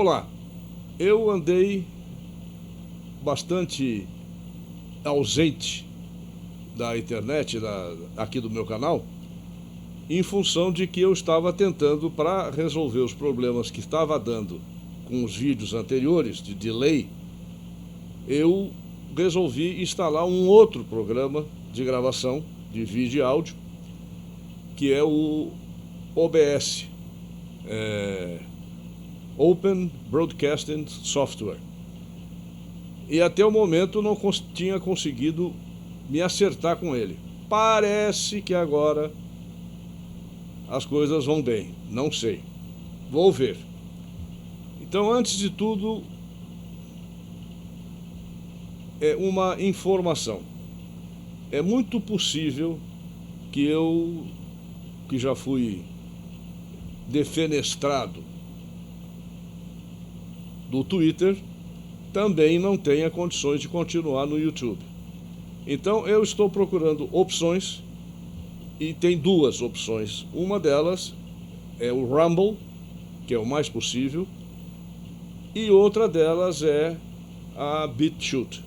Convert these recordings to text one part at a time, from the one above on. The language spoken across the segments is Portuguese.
Olá, eu andei bastante ausente da internet, aqui do meu canal, em função de que eu estava tentando, para resolver os problemas que estava dando com os vídeos anteriores, de delay, eu resolvi instalar um outro programa de gravação de vídeo e áudio, que é o OBS, Open Broadcasting Software. E até o momento não tinha conseguido me acertar com ele. Parece que agora as coisas vão bem, não sei. Vou ver. Então, antes de tudo, é uma informação. É muito possível que eu, que já fui defenestrado do Twitter, também não tenha condições de continuar no YouTube. Então eu estou procurando opções e tem duas opções. Uma delas é o Rumble, que é o mais possível, e outra delas é a BitChute.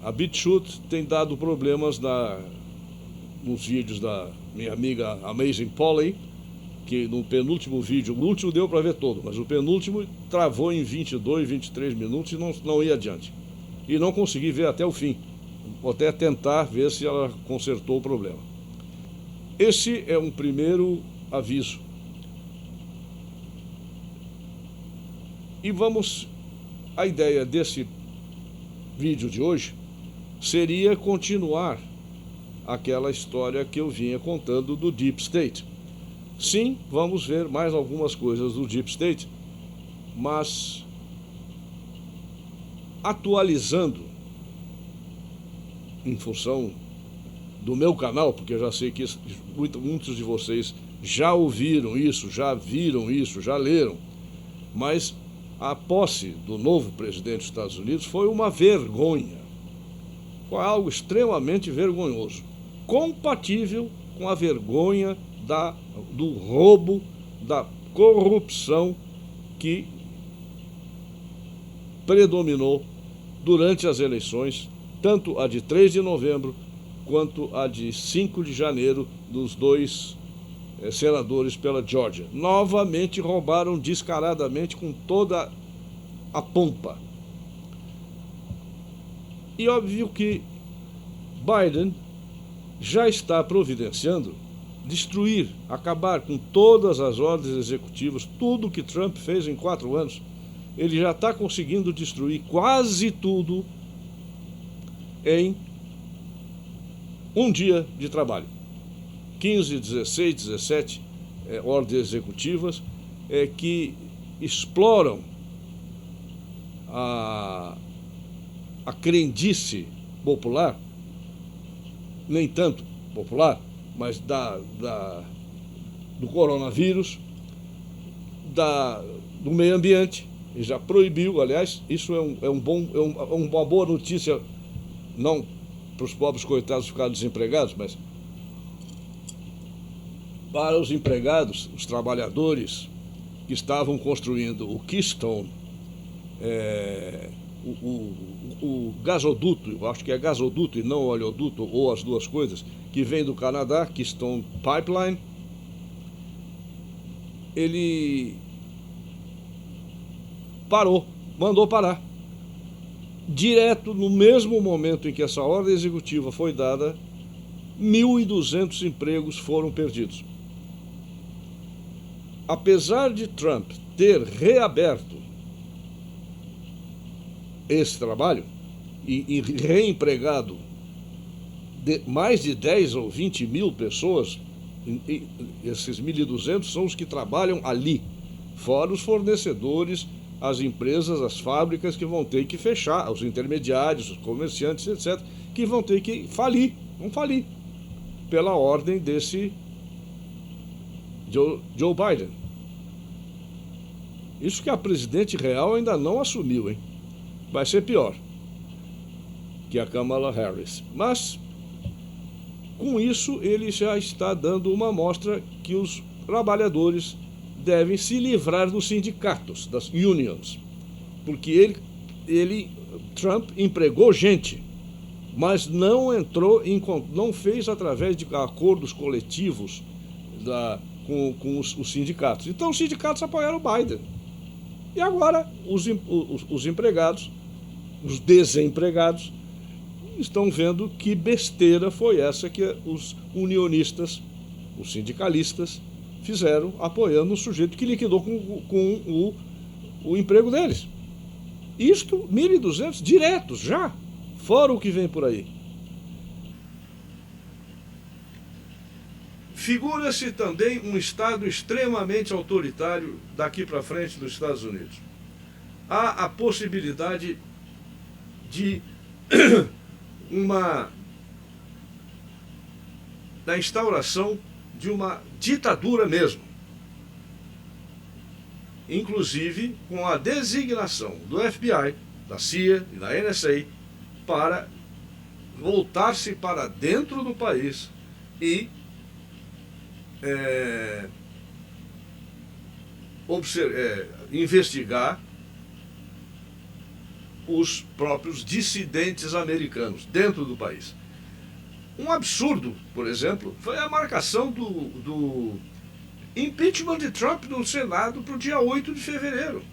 A BitChute tem dado problemas nos vídeos da minha amiga Amazing Polly, que no penúltimo vídeo, o último deu para ver todo, mas o penúltimo travou em 22, 23 minutos e não ia adiante. E não consegui ver até o fim. Vou até tentar ver se ela consertou o problema. Esse é um primeiro aviso. E a ideia desse vídeo de hoje seria continuar aquela história que eu vinha contando do Deep State. Sim, vamos ver mais algumas coisas do Deep State, mas atualizando em função do meu canal, porque eu já sei que muitos de vocês já ouviram isso, já viram isso, já leram, mas a posse do novo presidente dos Estados Unidos foi uma vergonha. Foi algo extremamente vergonhoso, compatível com a vergonha do roubo, da corrupção que predominou durante as eleições, tanto a de 3 de novembro quanto a de 5 de janeiro, dos dois senadores pela Geórgia. Novamente roubaram descaradamente, com toda a pompa. E óbvio que Biden já está providenciando destruir, acabar com todas as ordens executivas, tudo que Trump fez em 4 anos. Ele já está conseguindo destruir quase tudo em um dia de trabalho. 15, 16, 17 ordens executivas que exploram a crendice popular, nem tanto popular, mas do coronavírus, do meio ambiente. E já proibiu, aliás, isso é uma boa notícia, não para os pobres coitados ficarem desempregados, mas para os empregados, os trabalhadores que estavam construindo o Keystone, o gasoduto, eu acho que é gasoduto e não oleoduto, ou as duas coisas, que vem do Canadá, Keystone Pipeline. Ele mandou parar. Direto no mesmo momento em que essa ordem executiva foi dada, 1.200 empregos foram perdidos. Apesar de Trump ter reaberto esse trabalho e reempregado mais de 10 ou 20 mil pessoas, esses 1.200 são os que trabalham ali, fora os fornecedores, as empresas, as fábricas que vão ter que fechar, os intermediários, os comerciantes, etc., que vão ter que vão falir, pela ordem desse Joe Biden. Isso que a presidente real ainda não assumiu, hein? Vai ser pior que a Kamala Harris. Mas, com isso, ele já está dando uma amostra que os trabalhadores devem se livrar dos sindicatos, das unions, porque Trump empregou gente, mas não fez através de acordos coletivos com os sindicatos. Então os sindicatos apoiaram o Biden. E agora os empregados, os desempregados, estão vendo que besteira foi essa que os unionistas, os sindicalistas, fizeram apoiando um sujeito que liquidou com o emprego deles. Isto, 1.200 diretos já, fora o que vem por aí. Figura-se também um Estado extremamente autoritário daqui para frente nos Estados Unidos. Há a possibilidade de da instauração de uma ditadura mesmo, inclusive com a designação do FBI, da CIA e da NSA para voltar-se para dentro do país e investigar os próprios dissidentes americanos dentro do país. Um absurdo, por exemplo, foi a marcação do impeachment de Trump no Senado para o dia 8 de fevereiro.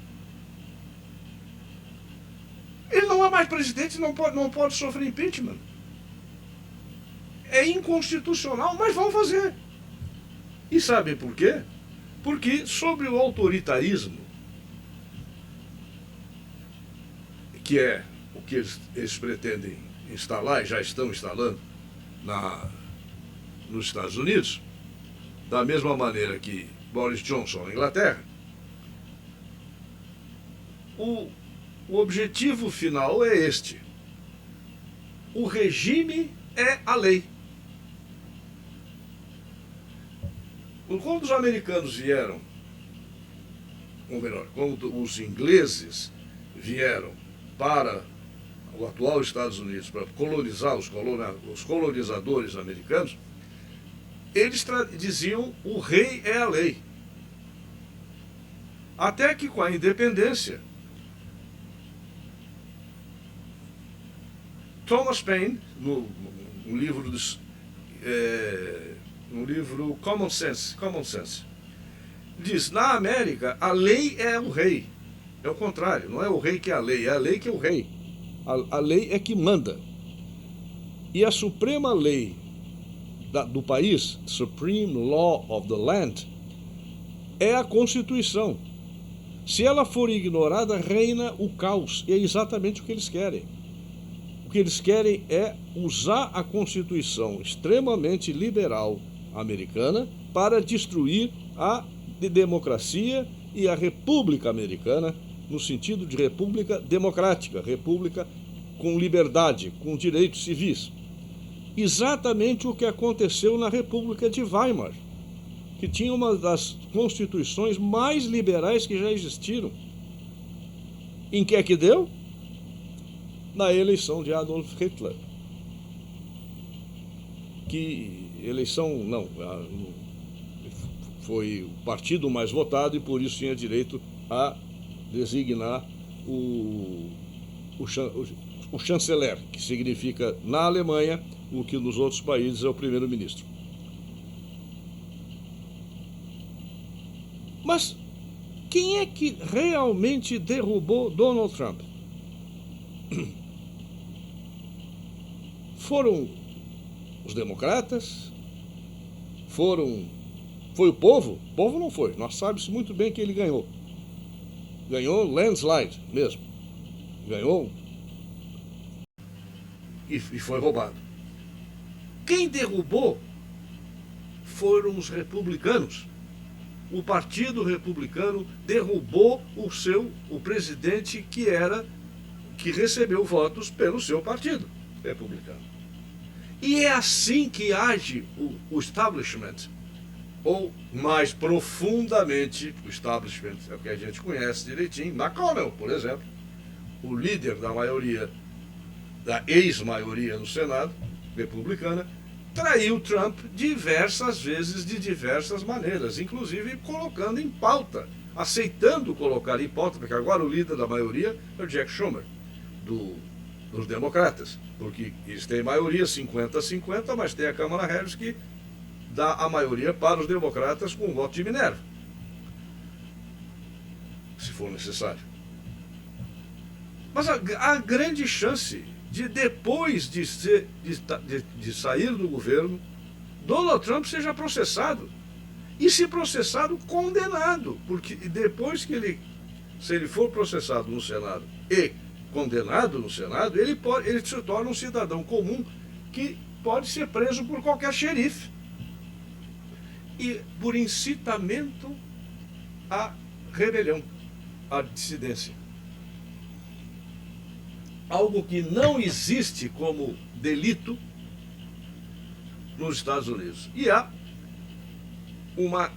Ele não é mais presidente, não pode sofrer impeachment. É inconstitucional, mas vão fazer. E sabem por quê? Porque sobre o autoritarismo, que é o que eles pretendem instalar e já estão instalando nos Estados Unidos, da mesma maneira que Boris Johnson na Inglaterra, o objetivo final é este: o regime é a lei. Quando os americanos vieram, ou melhor, quando os ingleses vieram para o atual Estados Unidos para colonizar os colonizadores americanos, eles diziam: o rei é a lei. Até que com a independência, Thomas Paine, no livro Common Sense, diz: na América a lei é o rei. É o contrário, não é o rei que é a lei que é o rei. A lei é que manda. E a suprema lei do país, Supreme Law of the Land, é a Constituição. Se ela for ignorada, reina o caos. E é exatamente o que eles querem. O que eles querem é usar a Constituição extremamente liberal americana para destruir a democracia e a República Americana, no sentido de república democrática, república com liberdade, com direitos civis. Exatamente o que aconteceu na República de Weimar, que tinha uma das constituições mais liberais que já existiram. Em que é que deu? Na eleição de Adolf Hitler. Foi o partido mais votado e por isso tinha direito a designar o chanceler, que significa na Alemanha o que nos outros países é o primeiro-ministro. Mas quem é que realmente derrubou Donald Trump? Foram os democratas? Foi o povo? O povo não foi. Nós sabemos muito bem que ele ganhou. Ganhou landslide mesmo. Ganhou e foi roubado. Quem derrubou foram os republicanos. O Partido Republicano derrubou o presidente que recebeu votos pelo seu partido republicano. E é assim que age o establishment, ou mais profundamente o establishment, é o que a gente conhece direitinho. McConnell, por exemplo, o líder da ex-maioria no Senado republicana, traiu Trump diversas vezes, de diversas maneiras, inclusive colocando em pauta, aceitando colocar em pauta, porque agora o líder da maioria é o Jack Schumer, dos democratas, porque eles têm maioria 50-50, mas tem a Kamala Harris que dá a maioria para os democratas com o voto de Minerva, se for necessário. Mas há grande chance de, depois de sair do governo, Donald Trump seja processado. E, se processado, condenado. Porque depois que se ele for processado no Senado e condenado no Senado, ele se torna um cidadão comum que pode ser preso por qualquer xerife. E por incitamento à rebelião, à dissidência. Algo que não existe como delito nos Estados Unidos. E há uma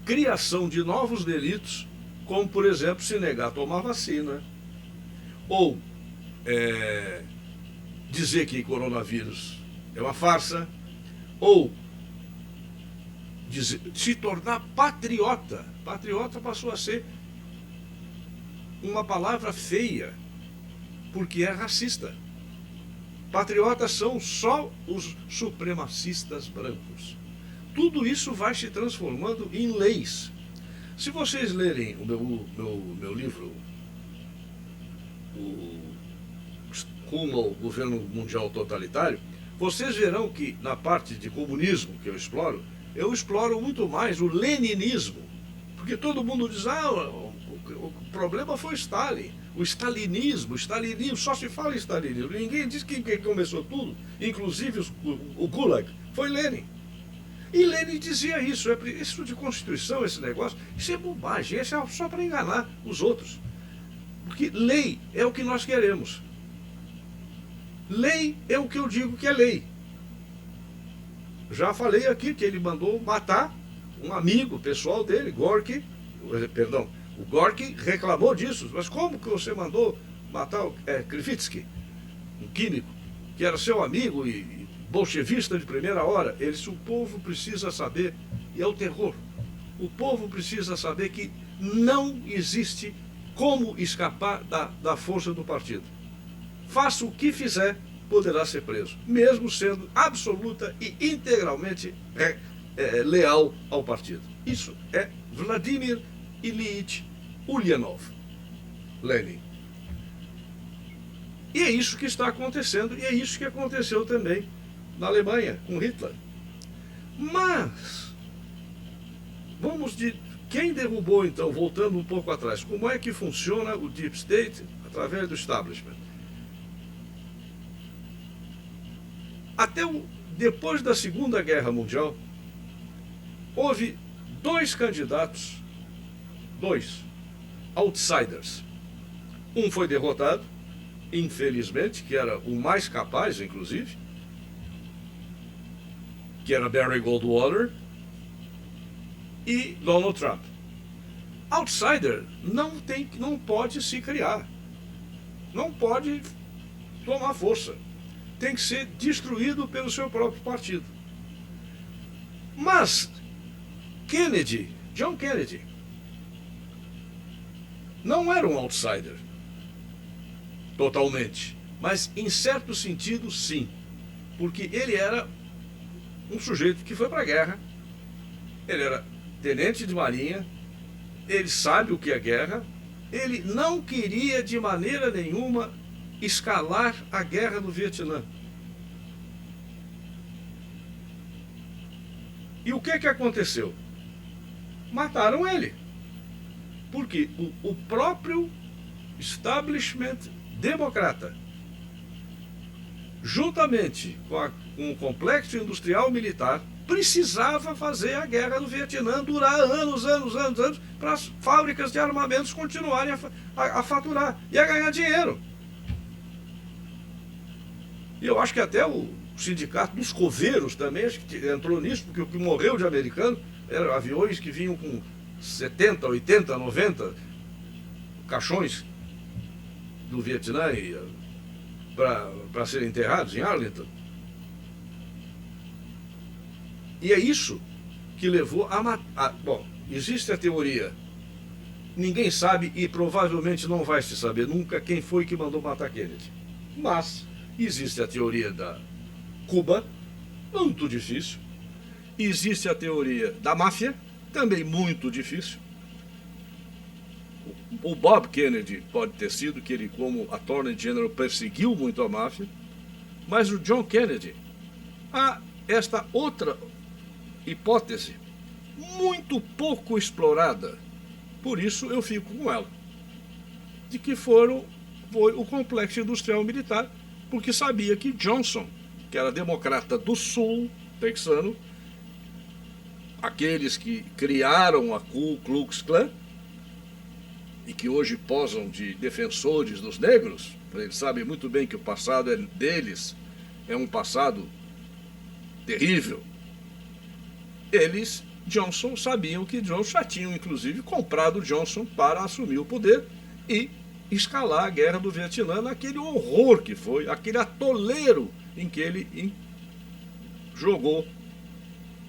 criação de novos delitos, como, por exemplo, se negar a tomar vacina, ou dizer que coronavírus é uma farsa, ou se tornar patriota. Patriota passou a ser uma palavra feia, porque é racista. Patriotas são só os supremacistas brancos. Tudo isso vai se transformando em leis. Se vocês lerem o meu livro, Rumo ao Governo Mundial Totalitário, vocês verão que na parte de comunismo que eu exploro muito mais o leninismo. Porque todo mundo diz, o problema foi Stalin. O stalinismo, só se fala em stalinismo. Ninguém diz que quem começou tudo, inclusive o Gulag, foi Lenin. E Lenin dizia isso, isso de Constituição, esse negócio, isso é bobagem, isso é só para enganar os outros. Porque lei é o que nós queremos. Lei é o que eu digo que é lei. Já falei aqui que ele mandou matar um amigo pessoal dele, Gorky, o Gorky reclamou disso. Mas como que você mandou matar o Krivitsky, um químico, que era seu amigo e bolchevista de primeira hora? Ele disse, o povo precisa saber, e é o terror, o povo precisa saber que não existe como escapar da força do partido. Faça o que fizer, poderá ser preso, mesmo sendo absoluta e integralmente leal ao partido. Isso é Vladimir Ilyich Ulyanov, Lenin. E é isso que está acontecendo, e é isso que aconteceu também na Alemanha, com Hitler. Mas, quem derrubou então, voltando um pouco atrás, como é que funciona o Deep State através do establishment? Depois da Segunda Guerra Mundial, houve dois candidatos, outsiders. Um foi derrotado, infelizmente, que era o mais capaz, inclusive, que era Barry Goldwater, e Donald Trump. Outsider não pode se criar, não pode tomar força, tem que ser destruído pelo seu próprio partido. Mas John Kennedy, não era um outsider totalmente, mas em certo sentido sim, porque ele era um sujeito que foi para a guerra, ele era tenente de marinha, ele sabe o que é guerra, ele não queria de maneira nenhuma escalar a guerra do Vietnã. E o que aconteceu? Mataram ele. Porque o próprio establishment democrata, juntamente com o complexo industrial militar, precisava fazer a guerra do Vietnã durar anos, para as fábricas de armamentos continuarem a faturar e a ganhar dinheiro. E eu acho que até o sindicato dos coveiros também acho que entrou nisso, porque o que morreu de americano eram aviões que vinham com 70, 80, 90 caixões do Vietnã para serem enterrados em Arlington. E é isso que levou a... Bom, existe a teoria, ninguém sabe e provavelmente não vai se saber nunca quem foi que mandou matar Kennedy. Mas existe a teoria da Cuba, muito difícil. Existe a teoria da máfia, também muito difícil. O Bob Kennedy pode ter sido, que ele, como Attorney General, perseguiu muito a máfia. Mas o John Kennedy, há esta outra hipótese, muito pouco explorada. Por isso eu fico com ela. De que foi o complexo industrial militar, porque sabia que Johnson, que era democrata do sul texano, aqueles que criaram a Ku Klux Klan, e que hoje posam de defensores dos negros, eles sabem muito bem que o passado deles é um passado terrível. Johnson, sabiam que Johnson já tinham, inclusive, comprado Johnson para assumir o poder e escalar a guerra do Vietnã naquele horror que foi, aquele atoleiro em que ele jogou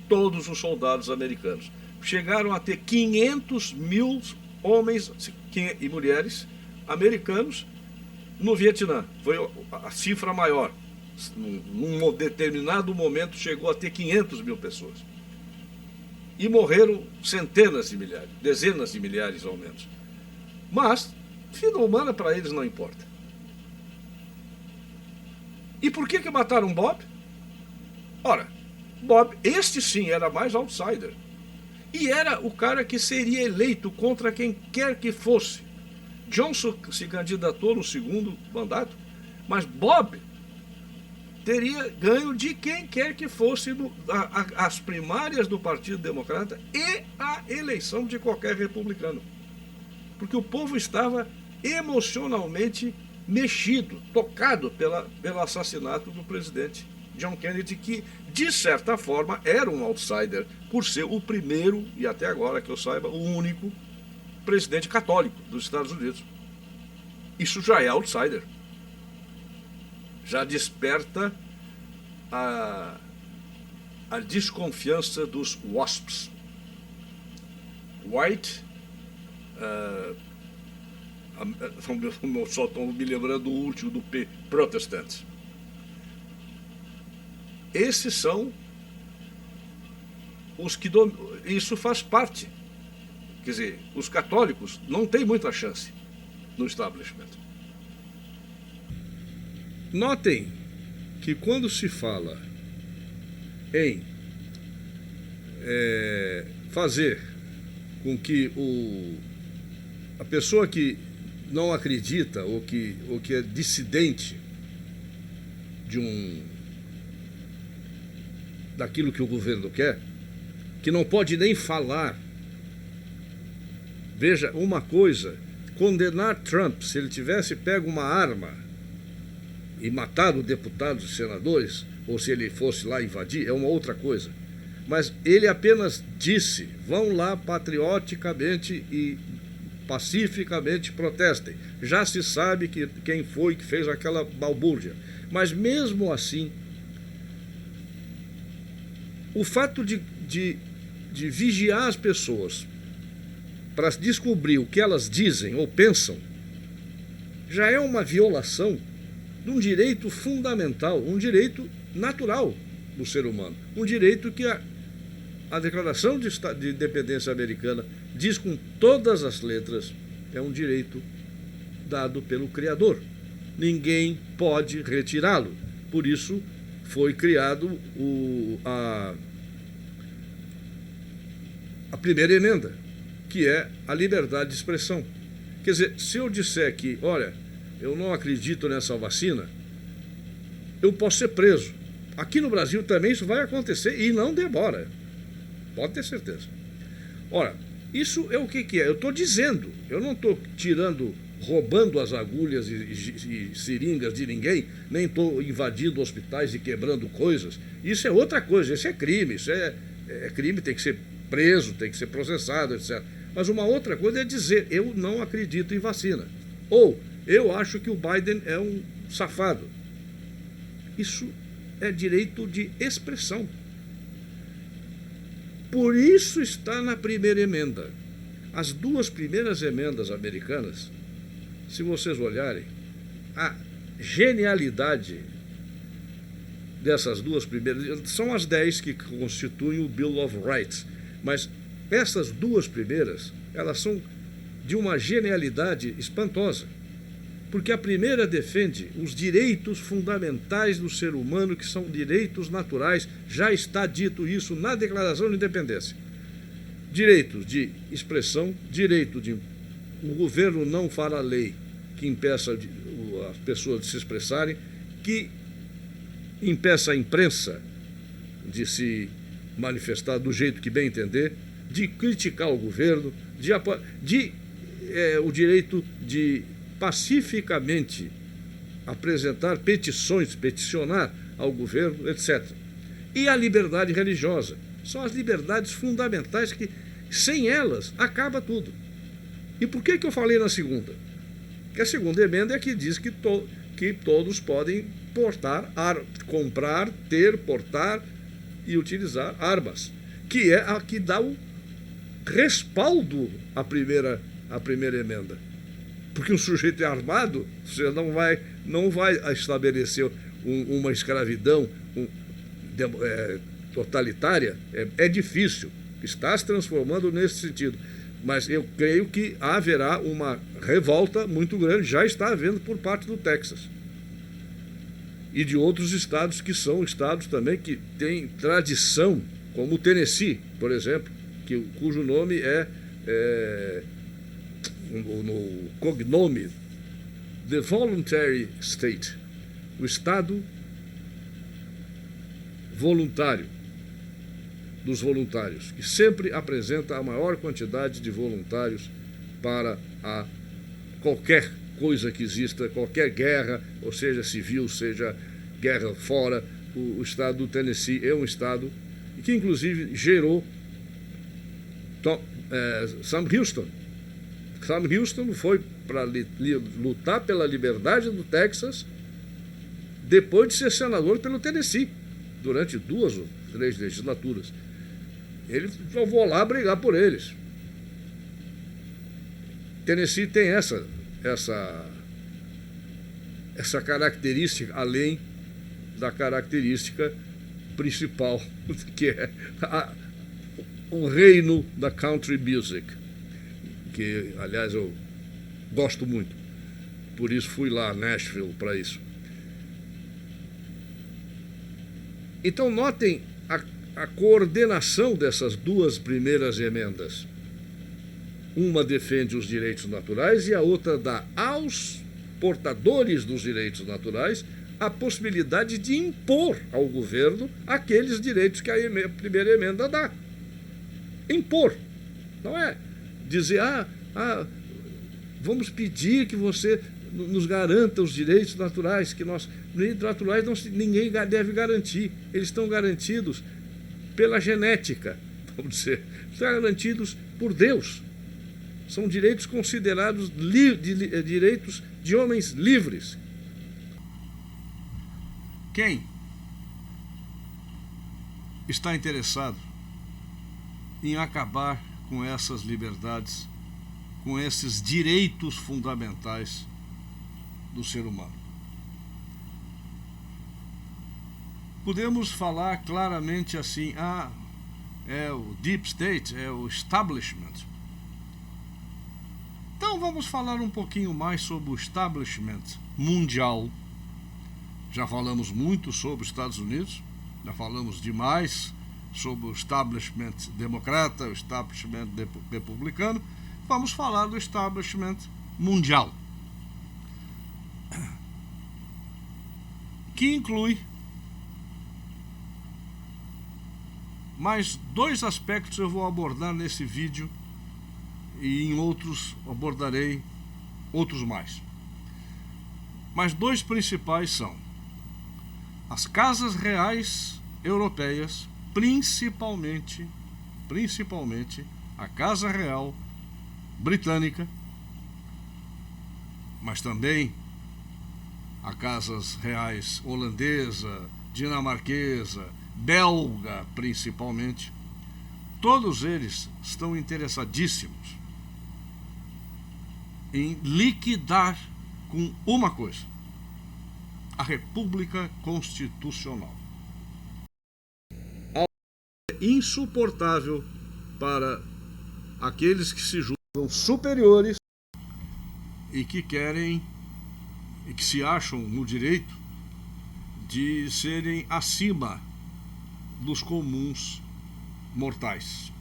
todos os soldados americanos. Chegaram a ter 500 mil homens e mulheres americanos no Vietnã. Foi a cifra maior. Num determinado momento chegou a ter 500 mil pessoas. E morreram centenas de milhares, dezenas de milhares ao menos. Mas vida humana para eles não importa. E por que mataram Bob? Ora, Bob, este sim era mais outsider. E era o cara que seria eleito contra quem quer que fosse. Johnson se candidatou no segundo mandato, mas Bob teria ganho de quem quer que fosse as primárias do Partido Democrata e a eleição de qualquer republicano. Porque o povo estava emocionalmente mexido, tocado pelo assassinato do presidente John Kennedy, que, de certa forma, era um outsider, por ser o primeiro, e até agora que eu saiba, o único presidente católico dos Estados Unidos. Isso já é outsider. Já desperta a desconfiança dos WASPs. White... só estou me lembrando do último, do P, Protestants. Esses são os que... Isso faz parte. Quer dizer, os católicos não têm muita chance no establishment. Notem que quando se fala em fazer com que a pessoa que não acredita ou que é dissidente daquilo que o governo quer, que não pode nem falar. Veja, uma coisa, condenar Trump, se ele tivesse pego uma arma e matado deputados e senadores, ou se ele fosse lá invadir, é uma outra coisa. Mas ele apenas disse, vão lá patrioticamente e pacificamente protestem. Já se sabe quem foi que fez aquela balbúrdia. Mas mesmo assim, o fato de vigiar as pessoas para descobrir o que elas dizem ou pensam já é uma violação de um direito fundamental, um direito natural do ser humano, um direito que a Declaração de Independência Americana diz com todas as letras, é um direito dado pelo Criador. Ninguém pode retirá-lo. Por isso foi criado a primeira emenda, que é a liberdade de expressão. Quer dizer, se eu disser que, olha, eu não acredito nessa vacina, eu posso ser preso. Aqui no Brasil também isso vai acontecer e não demora. Pode ter certeza. Ora, isso é o que é? Eu estou dizendo, eu não estou roubando as agulhas e seringas de ninguém, nem estou invadindo hospitais e quebrando coisas. Isso é outra coisa, isso é crime, isso é crime, tem que ser preso, tem que ser processado, etc. Mas uma outra coisa é dizer, eu não acredito em vacina. Ou, eu acho que o Biden é um safado. Isso é direito de expressão. Por isso está na primeira emenda. As duas primeiras emendas americanas, se vocês olharem, a genialidade dessas duas primeiras, são as 10 que constituem o Bill of Rights, mas essas duas primeiras, elas são de uma genialidade espantosa, porque a primeira defende os direitos fundamentais do ser humano, que são direitos naturais, já está dito isso na Declaração de Independência. Direitos de expressão, direito de o governo não fará lei que impeça as pessoas de se expressarem, que impeça a imprensa de se manifestar do jeito que bem entender, de criticar o governo, o direito de pacificamente apresentar petições, peticionar ao governo, etc. E a liberdade religiosa. São as liberdades fundamentais que, sem elas, acaba tudo. E por que eu falei na segunda? Porque a segunda emenda é que diz que todos podem comprar, ter, portar e utilizar armas, que é a que dá o respaldo à primeira emenda. Porque um sujeito é armado, você não vai estabelecer uma escravidão totalitária. É difícil, está se transformando nesse sentido. Mas eu creio que haverá uma revolta muito grande, já está havendo por parte do Texas. E de outros estados que são estados também que têm tradição, como o Tennessee, por exemplo, cujo nome no cognome The Voluntary State, o estado voluntário, dos voluntários, que sempre apresenta a maior quantidade de voluntários para qualquer coisa que exista, qualquer guerra, ou seja civil, seja guerra fora. O estado do Tennessee é um estado que inclusive gerou Sam Houston. Sam Houston foi para lutar pela liberdade do Texas depois de ser senador pelo Tennessee, durante 2 ou 3 legislaturas. Ele só vou lá brigar por eles. Tennessee tem essa característica, além da característica principal, que é o reino da country music, que, aliás, eu gosto muito. Por isso fui lá a Nashville para isso. Então, notem a coordenação dessas duas primeiras emendas. Uma defende os direitos naturais e a outra dá aos portadores dos direitos naturais a possibilidade de impor ao governo aqueles direitos que a primeira emenda dá. Impor. Não é dizer, vamos pedir que você nos garanta os direitos naturais, que direitos naturais ninguém deve garantir. Eles estão garantidos pela genética, vamos dizer, estão garantidos por Deus. São direitos considerados direitos de homens livres. Quem está interessado em acabar com essas liberdades, com esses direitos fundamentais do ser humano? Podemos falar claramente assim, é o Deep State, é o Establishment. Então vamos falar um pouquinho mais sobre o Establishment mundial. Já falamos muito sobre os Estados Unidos, já falamos demais sobre o Establishment democrata, o Establishment republicano. Vamos falar do Establishment mundial, que inclui mais 2 aspectos eu vou abordar nesse vídeo e em outros abordarei outros mais. Mas 2 principais são as casas reais europeias, principalmente a Casa Real britânica, mas também as casas reais holandesa, dinamarquesa, belga principalmente, todos eles estão interessadíssimos em liquidar com uma coisa: a República Constitucional. É insuportável para aqueles que se julgam superiores e que querem e que se acham no direito de serem acima dos comuns mortais.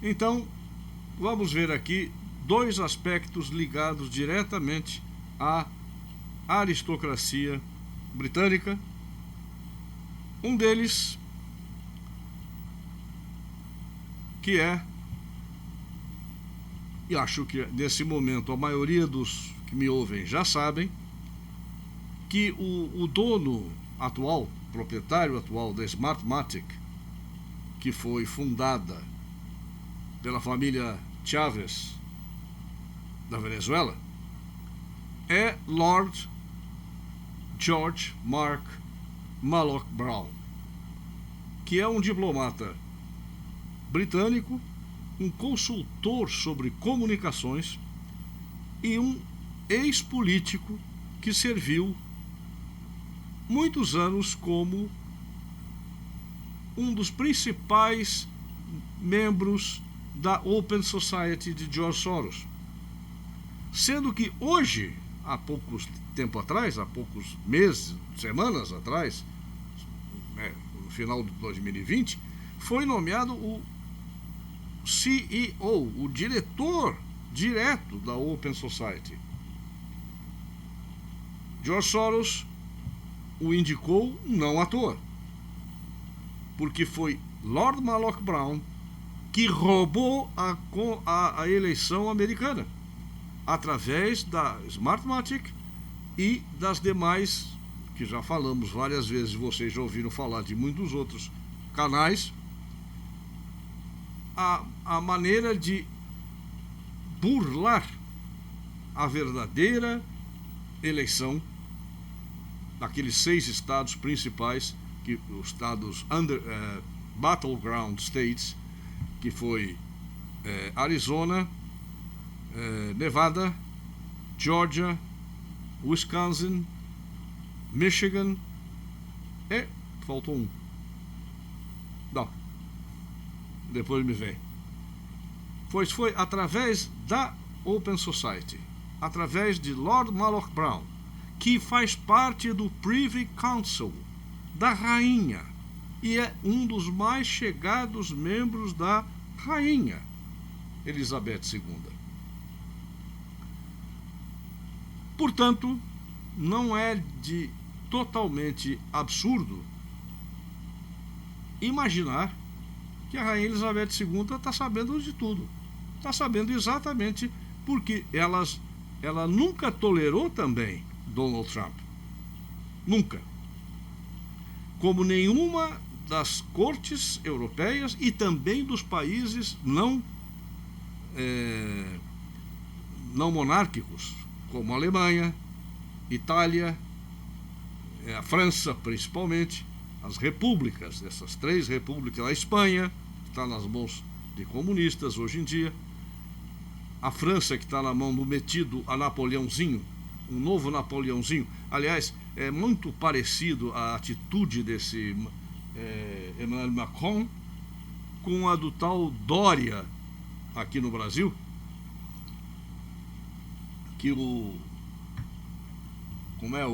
Então, vamos ver aqui dois aspectos ligados diretamente à aristocracia britânica. Um deles, que é, e acho que nesse momento a maioria dos que me ouvem já sabem, que o dono atual, proprietário atual da Smartmatic, que foi fundada pela família Chávez da Venezuela, é Lord George Mark Malloch Brown, que é um diplomata britânico, um consultor sobre comunicações e um ex-político que serviu muitos anos como um dos principais membros da Open Society de George Soros. Sendo que hoje, há poucos tempo atrás, há poucos meses, semanas atrás, no final de 2020, foi nomeado o CEO, o diretor direto da Open Society. George Soros o indicou não à toa, porque foi Lord Malloch Brown que roubou a eleição americana através da Smartmatic e das demais, que já falamos várias vezes, vocês já ouviram falar de muitos outros canais, a maneira de burlar a verdadeira eleição naqueles 6 estados principais, que os estados battleground states, que foi Arizona, Nevada, Georgia, Wisconsin, Michigan e faltou um. Não. Depois me vem. Pois foi através da Open Society, através de Lord Malloch Brown, que faz parte do Privy Council da rainha e é um dos mais chegados membros da rainha Elizabeth II. Portanto, não é de totalmente absurdo imaginar que a rainha Elizabeth II está sabendo de tudo. Está sabendo exatamente porque ela nunca tolerou também Donald Trump. Nunca. Como nenhuma das cortes europeias e também dos países não monárquicos, como a Alemanha, Itália, a França principalmente, as repúblicas, essas 3 repúblicas, a Espanha, que está nas mãos de comunistas hoje em dia, a França, que está na mão do metido a Napoleãozinho, um novo Napoleãozinho. Aliás, é muito parecido a atitude desse Emmanuel Macron com a do tal Dória aqui no Brasil, que como é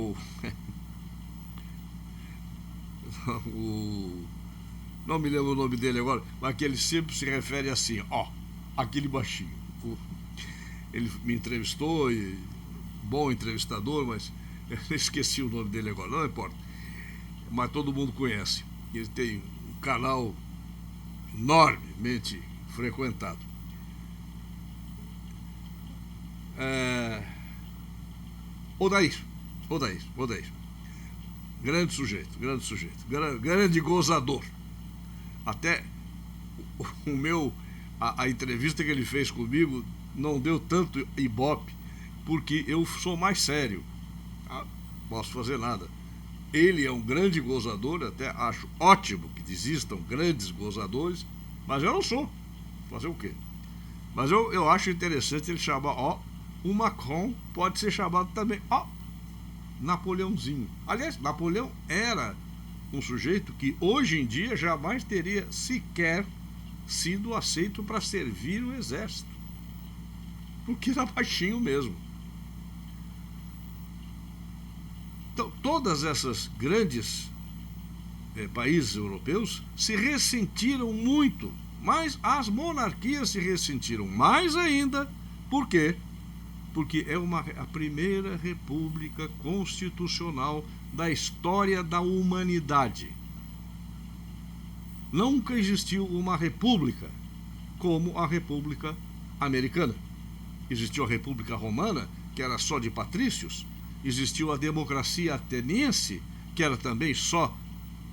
não me lembro o nome dele agora, mas que ele sempre se refere assim, aquele baixinho. Ele me entrevistou, bom entrevistador, mas eu esqueci o nome dele agora, não importa. Mas todo mundo conhece. Ele tem um canal enormemente frequentado. Odair. Grande sujeito, grande gozador. Até a entrevista que ele fez comigo não deu tanto ibope, porque eu sou mais sério. Não posso fazer nada. Ele é um grande gozador, até acho ótimo que existam grandes gozadores, mas eu não sou. Fazer o quê? Mas eu acho interessante ele chamar, o Macron pode ser chamado também, Napoleãozinho. Aliás, Napoleão era um sujeito que hoje em dia jamais teria sequer sido aceito para servir o exército, porque era baixinho mesmo. Então, todas essas grandes países europeus se ressentiram muito, mas as monarquias se ressentiram mais ainda. Por quê? Porque é a primeira república constitucional da história da humanidade. Nunca existiu uma república como a República Americana. Existiu a República Romana, que era só de patrícios. Existiu a democracia ateniense, que era também só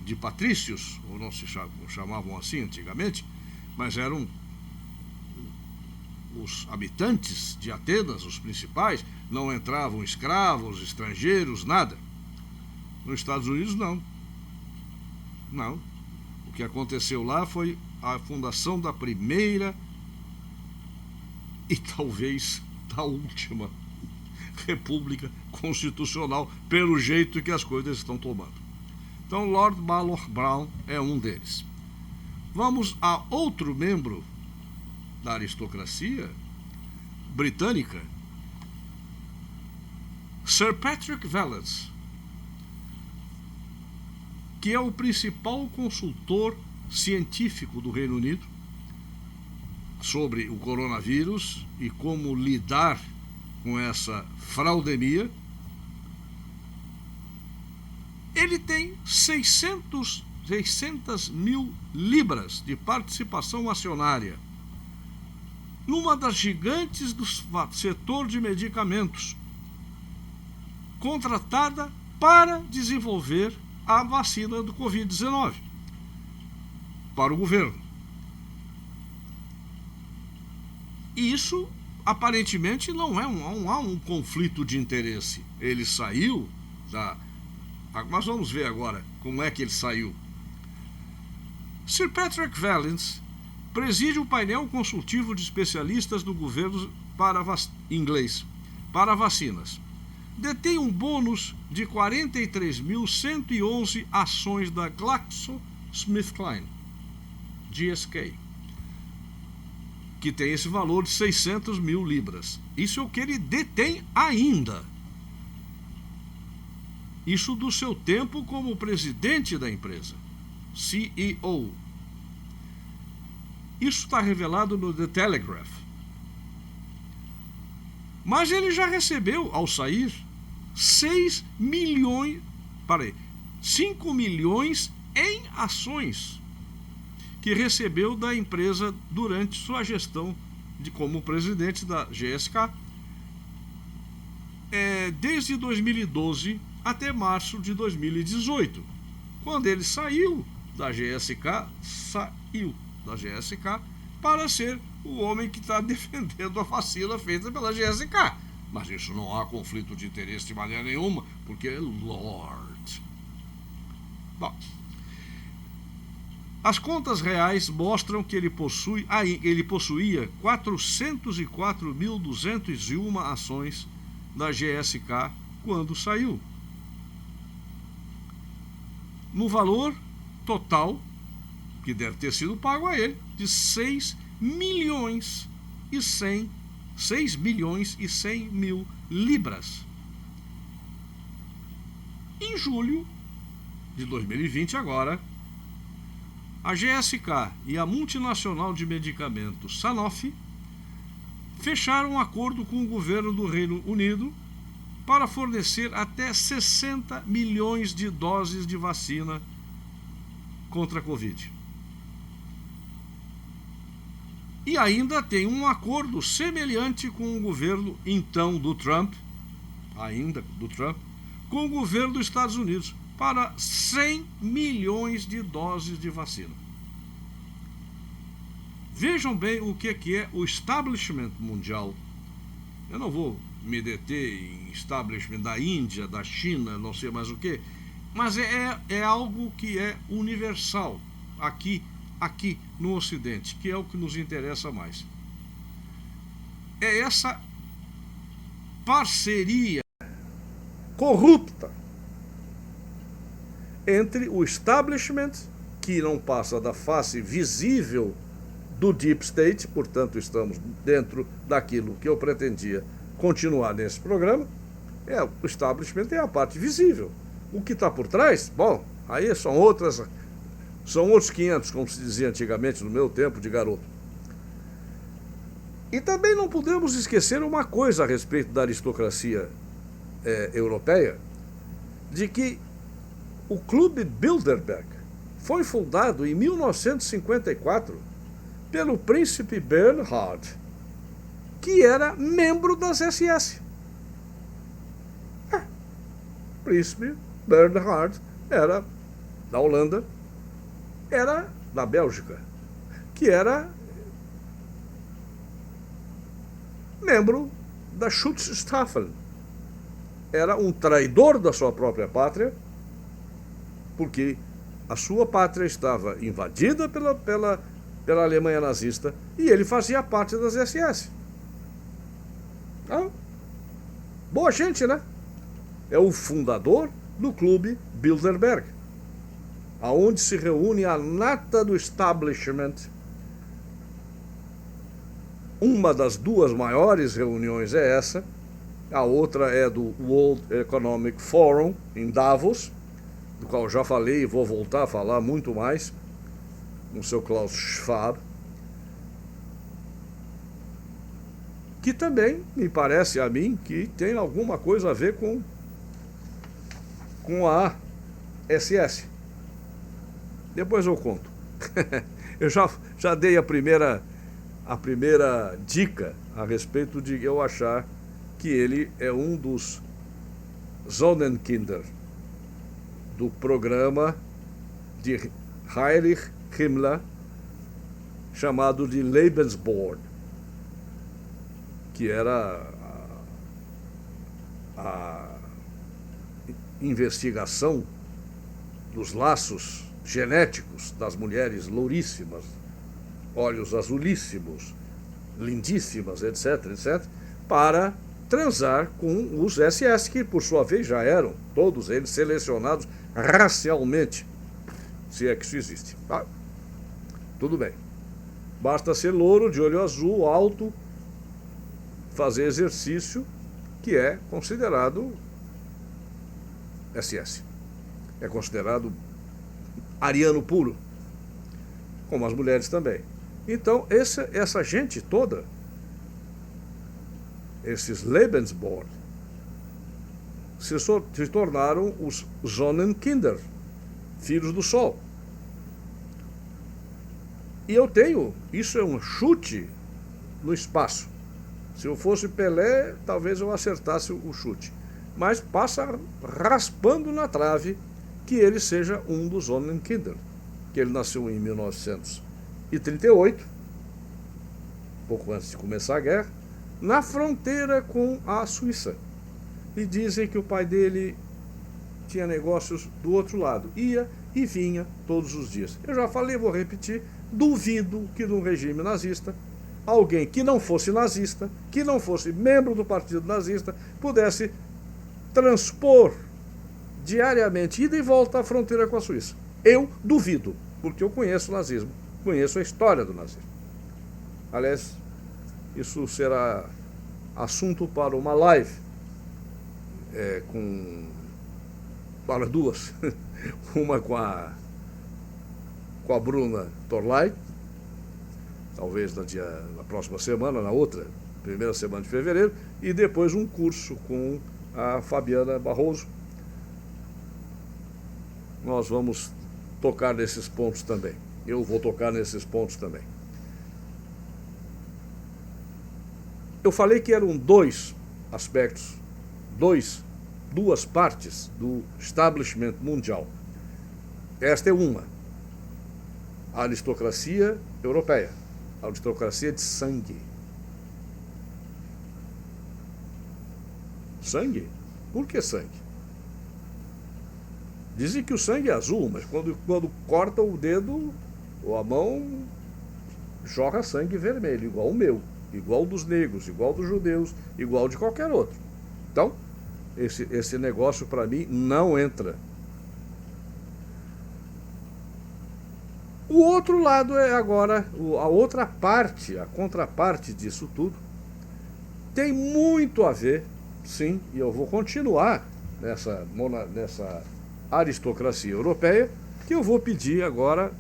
de patrícios, ou não se chamavam assim antigamente, mas eram os habitantes de Atenas, os principais, não entravam escravos, estrangeiros, nada. Nos Estados Unidos, não. Não. O que aconteceu lá foi a fundação da primeira e talvez da última república constitucional, pelo jeito que as coisas estão tomando. Então, Lord Balfour Brown é um deles. Vamos a outro membro da aristocracia britânica, Sir Patrick Vallance, que é o principal consultor científico do Reino Unido sobre o coronavírus e como lidar com essa fraudemia. Ele tem 600 mil libras de participação acionária numa das gigantes do setor de medicamentos, contratada para desenvolver a vacina do Covid-19 para o governo. E isso, aparentemente, não há um conflito de interesse. Ele saiu da... Nós vamos ver agora como é que ele saiu. Sir Patrick Vallance preside o painel consultivo de especialistas do governo inglês para vacinas. Detém um bônus de 43.111 ações da GlaxoSmithKline, GSK, que tem esse valor de 600 mil libras. Isso é o que ele detém ainda. Isso do seu tempo como presidente da empresa, CEO. Isso está revelado no The Telegraph. Mas ele já recebeu, ao sair, 5 milhões em ações que recebeu da empresa durante sua gestão como presidente da GSK, desde 2012 até março de 2018, quando ele saiu da GSK para ser o homem que está defendendo a vacina feita pela GSK. Mas isso não há conflito de interesse de maneira nenhuma, porque é Lord. Bom, as contas reais mostram que ele possuía 404.201 ações da GSK quando saiu, no valor total que deve ter sido pago a ele de 6 milhões e 100 mil libras. Em julho de 2020, agora, a GSK e a multinacional de medicamentos Sanofi fecharam um acordo com o governo do Reino Unido para fornecer até 60 milhões de doses de vacina contra a Covid. E ainda tem um acordo semelhante com o governo do Trump, com o governo dos Estados Unidos, para 100 milhões de doses de vacina. Vejam bem o que é o establishment mundial. Eu não vou me deter em establishment da Índia, da China, não sei mais o que. Mas é algo que é universal aqui no Ocidente, que é o que nos interessa mais. É essa parceria corrupta entre o establishment, que não passa da face visível do Deep State, portanto estamos dentro daquilo que eu pretendia continuar nesse programa. O establishment é a parte visível. O que está por trás, bom, aí são outros 500, como se dizia antigamente no meu tempo de garoto. E também não podemos esquecer uma coisa a respeito da aristocracia europeia, de que o Clube Bilderberg foi fundado em 1954 pelo príncipe Bernhard, que era membro das SS. O príncipe Bernhard era da Holanda, era da Bélgica, que era membro da Schutzstaffel. Era um traidor da sua própria pátria, porque a sua pátria estava invadida pela Alemanha nazista e ele fazia parte das SS. Boa gente, né? É o fundador do Clube Bilderberg, aonde se reúne a nata do establishment. Uma das duas maiores reuniões é essa, a outra é do World Economic Forum, em Davos, do qual eu já falei e vou voltar a falar muito mais, com o seu Klaus Schwab, que também me parece a mim que tem alguma coisa a ver com a SS. Depois eu conto. Eu já dei a primeira dica a respeito de eu achar que ele é um dos Sonnenkinder do programa de Heinrich Himmler, chamado de Lebensborn, que era a investigação dos laços genéticos das mulheres louríssimas, olhos azulíssimos, lindíssimas, etc., etc., para transar com os SS, que por sua vez já eram, todos eles, selecionados racialmente, se é que isso existe. Tudo bem. Basta ser louro, de olho azul, alto, fazer exercício, que é considerado SS. É considerado ariano puro, como as mulheres também. Então, essa gente toda, esses Lebensborn, se tornaram os Sonnenkinder, filhos do Sol. E eu tenho, isso é um chute no espaço. Se eu fosse Pelé, talvez eu acertasse o chute. Mas passa raspando na trave que ele seja um dos Sonnenkinder, que ele nasceu em 1938, pouco antes de começar a guerra, na fronteira com a Suíça. E dizem que o pai dele tinha negócios do outro lado, ia e vinha todos os dias. Eu já falei, vou repetir, duvido que no regime nazista alguém que não fosse nazista, que não fosse membro do partido nazista, pudesse transpor diariamente, ida e volta à fronteira com a Suíça. Eu duvido, porque eu conheço o nazismo, conheço a história do nazismo. Aliás, isso será assunto para uma live, para duas, uma com a Bruna Torlai, talvez na próxima semana, na outra, primeira semana de fevereiro, e depois um curso com a Fabiana Barroso. Nós vamos tocar nesses pontos também. Eu vou tocar nesses pontos também. Eu falei que eram dois aspectos, duas partes do establishment mundial. Esta é uma, a aristocracia europeia, a aristocracia de sangue. Sangue? Por que sangue? Dizem que o sangue é azul, mas quando corta o dedo ou a mão, jorra sangue vermelho, igual o meu, igual dos negros, igual dos judeus, igual de qualquer outro. Então, esse negócio para mim não entra. O outro lado é agora, a outra parte, a contraparte disso tudo, tem muito a ver, sim, e eu vou continuar nessa aristocracia europeia, que eu vou pedir agora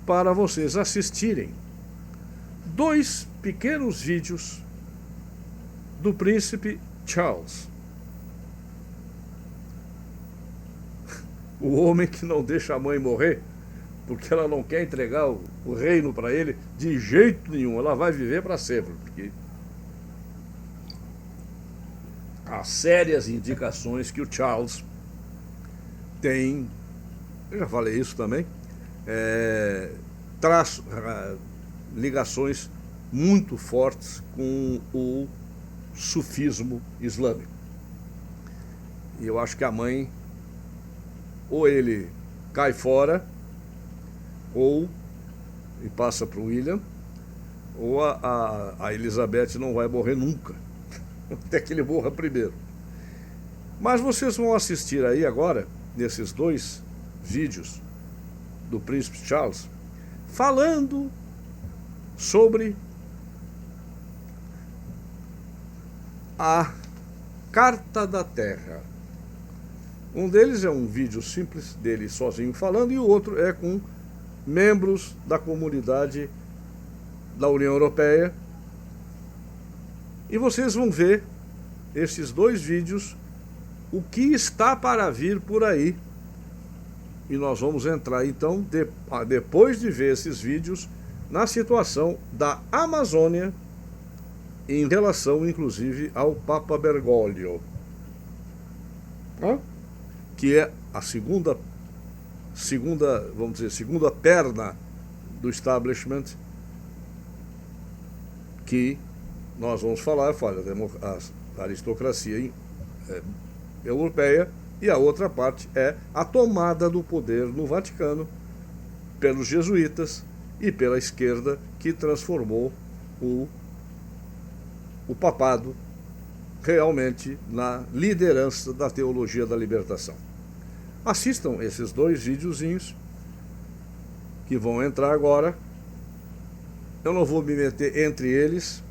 para vocês assistirem 2 pequenos vídeos do príncipe Charles. O homem que não deixa a mãe morrer, porque ela não quer entregar o reino para ele de jeito nenhum. Ela vai viver para sempre, porque há sérias indicações que o Charles tem, eu já falei isso também, ligações muito fortes com o sufismo islâmico. E eu acho que a mãe, ou ele cai fora, ou e passa para o William, ou a Elizabeth não vai morrer nunca, até que ele morra primeiro. Mas vocês vão assistir aí agora, nesses 2 vídeos do príncipe Charles, falando sobre a Carta da Terra. Um deles é um vídeo simples dele sozinho falando, e o outro é com membros da comunidade da União Europeia. E vocês vão ver esses 2 vídeos, o que está para vir por aí. E nós vamos entrar então, depois de ver esses vídeos, na situação da Amazônia, em relação inclusive ao Papa Bergoglio, que é a segunda, vamos dizer, segunda perna do establishment, que nós vamos falar, a aristocracia europeia, e a outra parte é a tomada do poder no Vaticano pelos jesuítas e pela esquerda, que transformou o papado realmente na liderança da teologia da libertação. Assistam esses 2 videozinhos que vão entrar agora. Eu não vou me meter entre eles,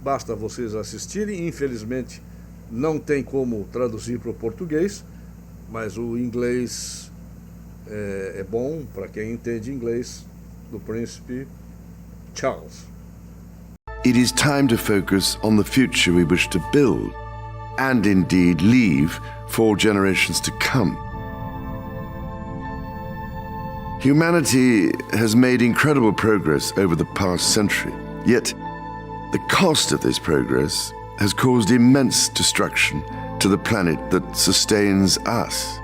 basta vocês assistirem. Infelizmente não tem como traduzir para o português, mas o inglês é bom para quem entende inglês, do príncipe Charles. It is time to focus on the future we wish to build, and indeed leave for generations to come. Humanity has made incredible progress over the past century, yet the cost of this progress has caused immense destruction to the planet that sustains us.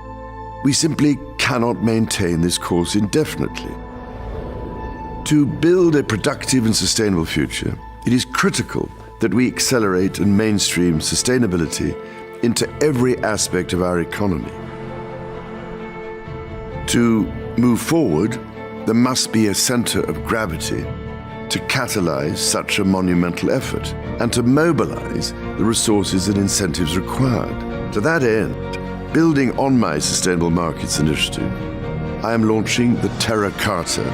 We simply cannot maintain this course indefinitely. To build a productive and sustainable future, it is critical that we accelerate and mainstream sustainability into every aspect of our economy. To move forward, there must be a center of gravity to catalyze such a monumental effort and to mobilize the resources and incentives required. To that end, building on my Sustainable Markets Initiative, I am launching the Terra Carta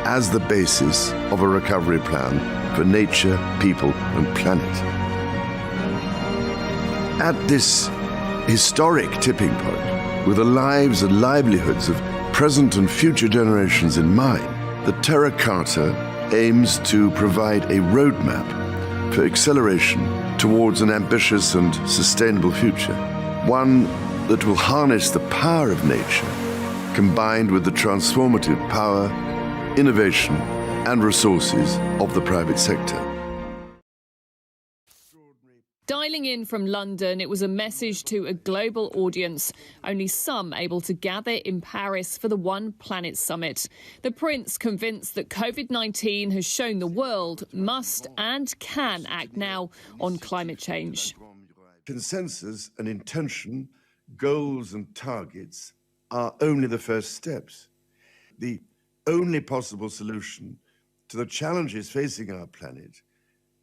as the basis of a recovery plan for nature, people, and planet. At this historic tipping point, with the lives and livelihoods of present and future generations in mind, the Terra Carta aims to provide a roadmap for acceleration towards an ambitious and sustainable future, one that will harness the power of nature, combined with the transformative power, innovation, and resources of the private sector. Dialing in from London, it was a message to a global audience, only some able to gather in Paris for the One Planet Summit. The Prince convinced that COVID-19 has shown the world must and can act now on climate change. Consensus and intention, goals and targets are only the first steps. The only possible solution to the challenges facing our planet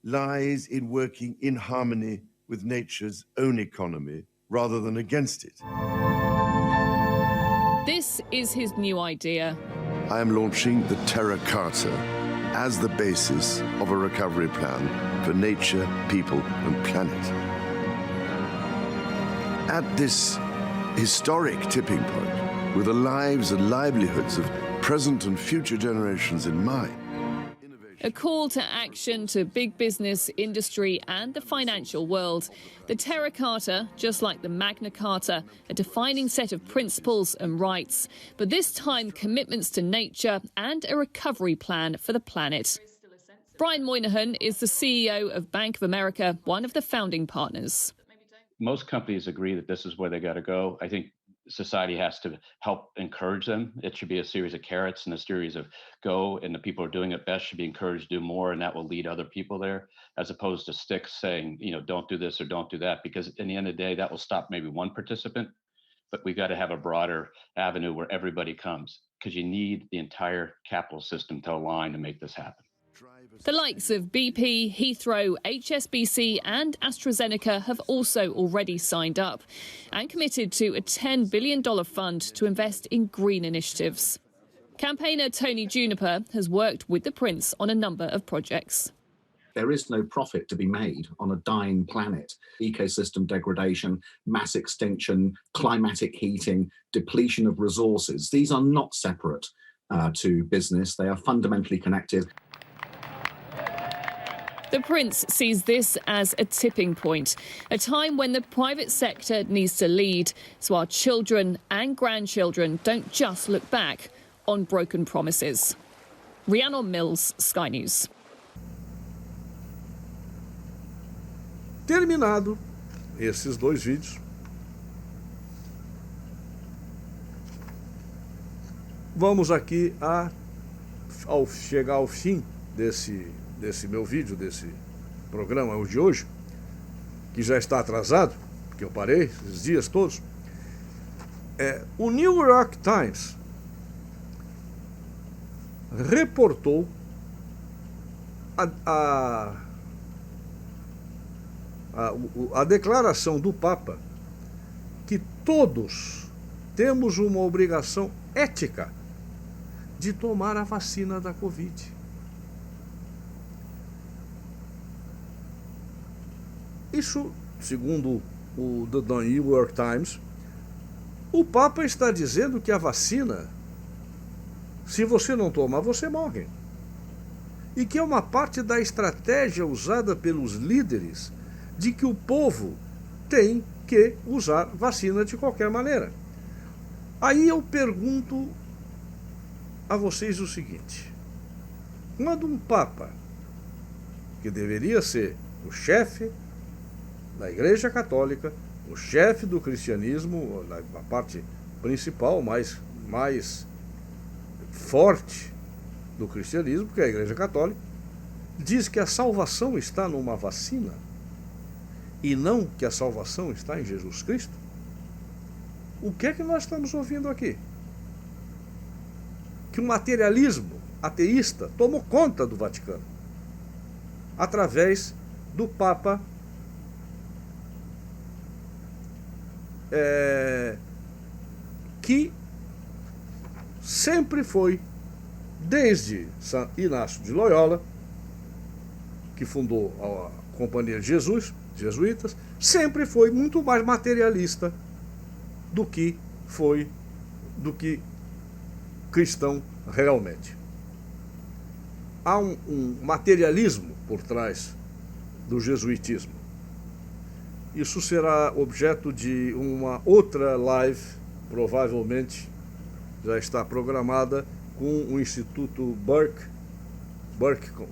lies in working in harmony with nature's own economy rather than against it. This is his new idea. I am launching the Terra Carta as the basis of a recovery plan for nature, people, and planet. At this historic tipping point, with the lives and livelihoods of present and future generations in mind, A call to action to big business, industry and the financial world. The Terra Carta, just like the Magna Carta, a defining set of principles and rights, but this time commitments to nature and a recovery plan for the planet. Brian Moynihan is the CEO of Bank of America, one of the founding partners. Most companies agree that this is where they got to go. I think society has to help encourage them. It should be a series of carrots and a series of go, and the people who are doing it best should be encouraged to do more, and that will lead other people there, as opposed to sticks saying, don't do this or don't do that, because in the end of the day, that will stop maybe one participant, but we've got to have a broader avenue where everybody comes, because you need the entire capital system to align to make this happen. The likes of BP, Heathrow, HSBC and AstraZeneca have also already signed up and committed to a $10 billion fund to invest in green initiatives. Campaigner Tony Juniper has worked with the Prince on a number of projects. There is no profit to be made on a dying planet. Ecosystem degradation, mass extinction, climatic heating, depletion of resources. These are not separate to business. They are fundamentally connected. The Prince sees this as a tipping point, a time when the private sector needs to lead, so our children and grandchildren don't just look back on broken promises. Rhiannon Mills, Sky News. Terminado esses dois vídeos, vamos aqui ao chegar ao fim desse meu vídeo, desse programa de hoje, que já está atrasado, porque eu parei esses dias todos. O New York Times reportou a declaração do Papa que todos temos uma obrigação ética de tomar a vacina da Covid. Isso, segundo o The New York Times, o Papa está dizendo que a vacina, se você não tomar, você morre. E que é uma parte da estratégia usada pelos líderes de que o povo tem que usar vacina de qualquer maneira. Aí eu pergunto a vocês o seguinte: quando um Papa, que deveria ser o chefe da Igreja Católica, o chefe do cristianismo, a parte principal, mais forte do cristianismo, que é a Igreja Católica, diz que a salvação está numa vacina e não que a salvação está em Jesus Cristo, o que é que nós estamos ouvindo aqui? Que o materialismo ateísta tomou conta do Vaticano através do Papa que sempre foi, desde São Inácio de Loyola, que fundou a Companhia de Jesus, jesuítas, sempre foi muito mais materialista do que cristão realmente. Há um materialismo por trás do jesuitismo. Isso será objeto de uma outra live, provavelmente já está programada, com o Instituto Burke,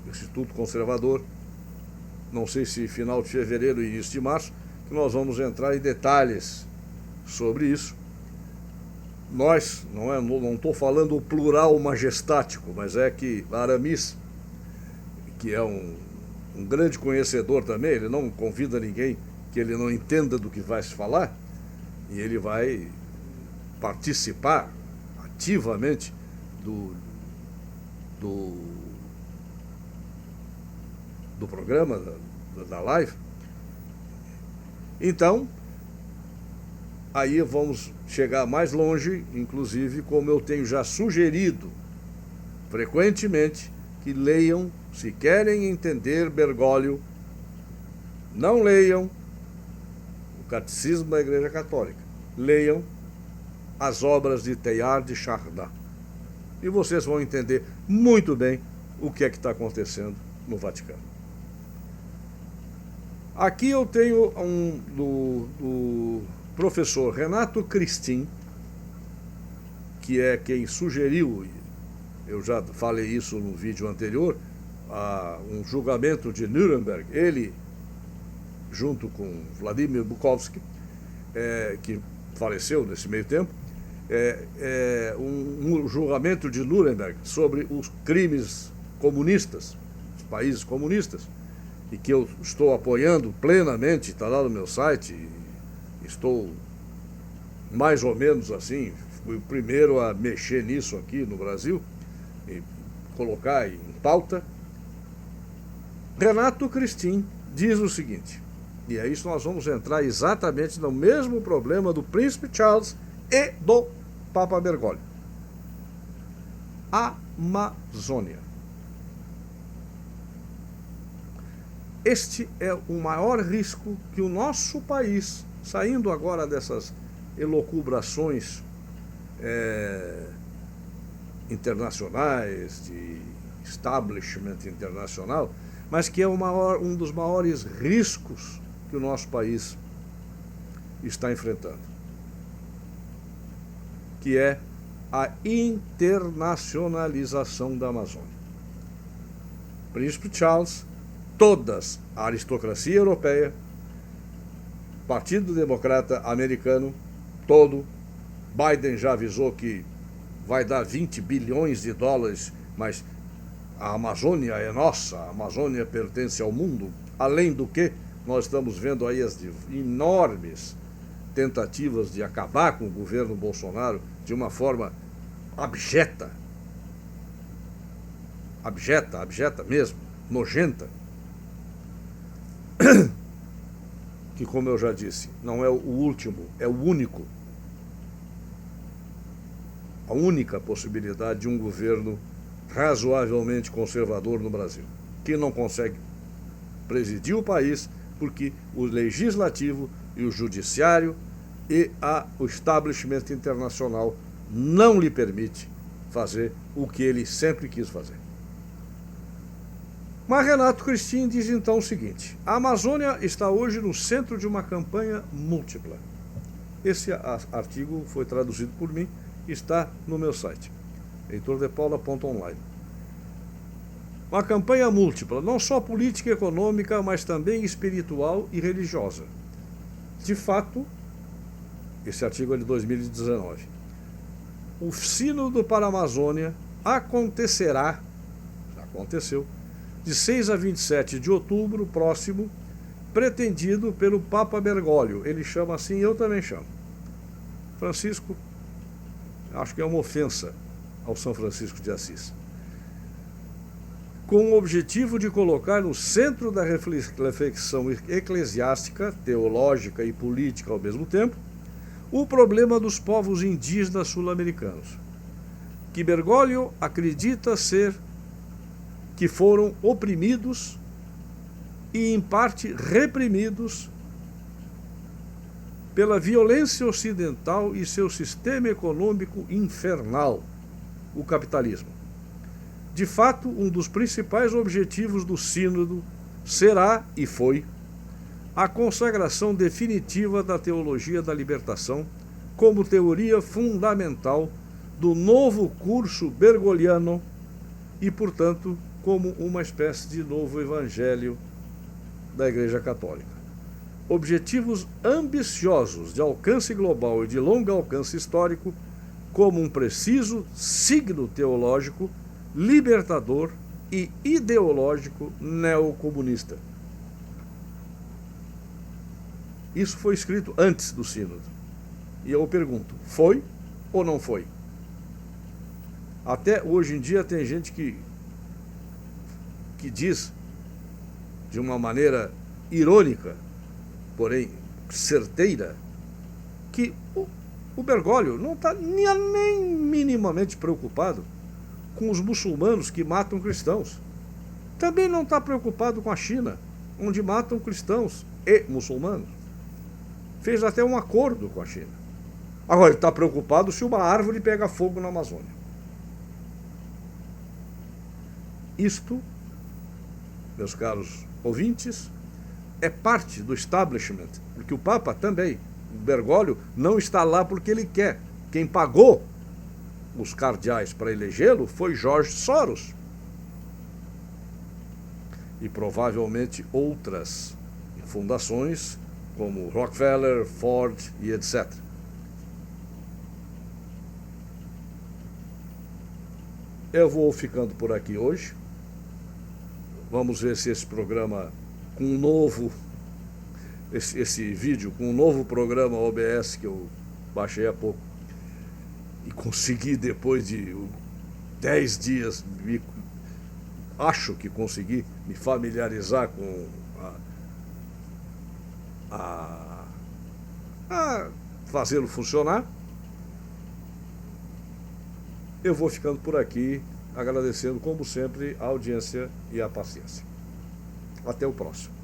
Instituto Conservador, não sei se final de fevereiro e início de março, que nós vamos entrar em detalhes sobre isso. Nós, não estou falando o plural majestático, mas é que Aramis, que é um grande conhecedor também, ele não convida ninguém que ele não entenda do que vai se falar, e ele vai participar ativamente do programa, da live. Então, aí vamos chegar mais longe, inclusive, como eu tenho já sugerido frequentemente, que leiam, se querem entender Bergoglio, não leiam o Catecismo da Igreja Católica, leiam as obras de Teilhard de Chardin. E vocês vão entender muito bem o que é que está acontecendo no Vaticano. Aqui eu tenho do professor Renato Cristin, que é quem sugeriu, eu já falei isso no vídeo anterior, um julgamento de Nuremberg, ele, junto com Vladimir Bukovsky, que faleceu nesse meio tempo, um julgamento de Nuremberg sobre os crimes comunistas, os países comunistas, e que eu estou apoiando plenamente, está lá no meu site, estou mais ou menos assim, fui o primeiro a mexer nisso aqui no Brasil, e colocar em pauta. Renato Cristin diz o seguinte, e é isso, nós vamos entrar exatamente no mesmo problema do Príncipe Charles e do Papa Bergoglio. Amazônia. Este é o maior risco que o nosso país, saindo agora dessas elucubrações internacionais, de establishment internacional, mas que é um dos maiores riscos que o nosso país está enfrentando, que é a internacionalização da Amazônia. Príncipe Charles, todas, a aristocracia europeia, Partido Democrata americano, todo, Biden já avisou que vai dar 20 bilhões de dólares, mas a Amazônia é nossa, a Amazônia pertence ao mundo, além do que nós estamos vendo aí as enormes tentativas de acabar com o governo Bolsonaro de uma forma abjeta mesmo, nojenta, que, como eu já disse, não é o último, é o único, a única possibilidade de um governo razoavelmente conservador no Brasil, que não consegue presidir o país porque o legislativo e o judiciário e o establishment internacional não lhe permite fazer o que ele sempre quis fazer. Mas Renato Cristin diz então o seguinte: a Amazônia está hoje no centro de uma campanha múltipla. Esse artigo foi traduzido por mim, está no meu site, heitordepaula.online. Uma campanha múltipla, não só política e econômica, mas também espiritual e religiosa. De fato, esse artigo é de 2019. O Sínodo para a Amazônia aconteceu, de 6 a 27 de outubro próximo, pretendido pelo Papa Bergoglio. Ele chama assim, eu também chamo. Francisco, acho que é uma ofensa ao São Francisco de Assis. Com o objetivo de colocar no centro da reflexão eclesiástica, teológica e política ao mesmo tempo, o problema dos povos indígenas sul-americanos, que Bergoglio acredita que foram oprimidos e, em parte, reprimidos pela violência ocidental e seu sistema econômico infernal, o capitalismo. De fato, um dos principais objetivos do Sínodo será, e foi, a consagração definitiva da teologia da libertação como teoria fundamental do novo curso bergogliano e, portanto, como uma espécie de novo evangelho da Igreja Católica. Objetivos ambiciosos de alcance global e de longo alcance histórico, como um preciso signo teológico, libertador e ideológico neocomunista. Isso foi escrito antes do Sínodo. E eu pergunto, foi ou não foi? Até hoje em dia tem gente que diz, de uma maneira irônica, porém certeira, que o Bergoglio não está nem minimamente preocupado com os muçulmanos que matam cristãos. Também não está preocupado com a China, onde matam cristãos e muçulmanos. Fez até um acordo com a China. Agora, ele está preocupado se uma árvore pega fogo na Amazônia. Isto, meus caros ouvintes, é parte do establishment, porque o Papa também, o Bergoglio, não está lá porque ele quer. Quem pagou os cardeais para elegê-lo foi George Soros. E provavelmente outras fundações, como Rockefeller, Ford e etc. Eu vou ficando por aqui hoje. Vamos ver se esse programa com um novo, esse vídeo com um novo programa OBS que eu baixei há pouco e consegui depois de 10 dias, acho que consegui me familiarizar com a fazê-lo funcionar. Eu vou ficando por aqui, agradecendo, como sempre, a audiência e a paciência. Até o próximo.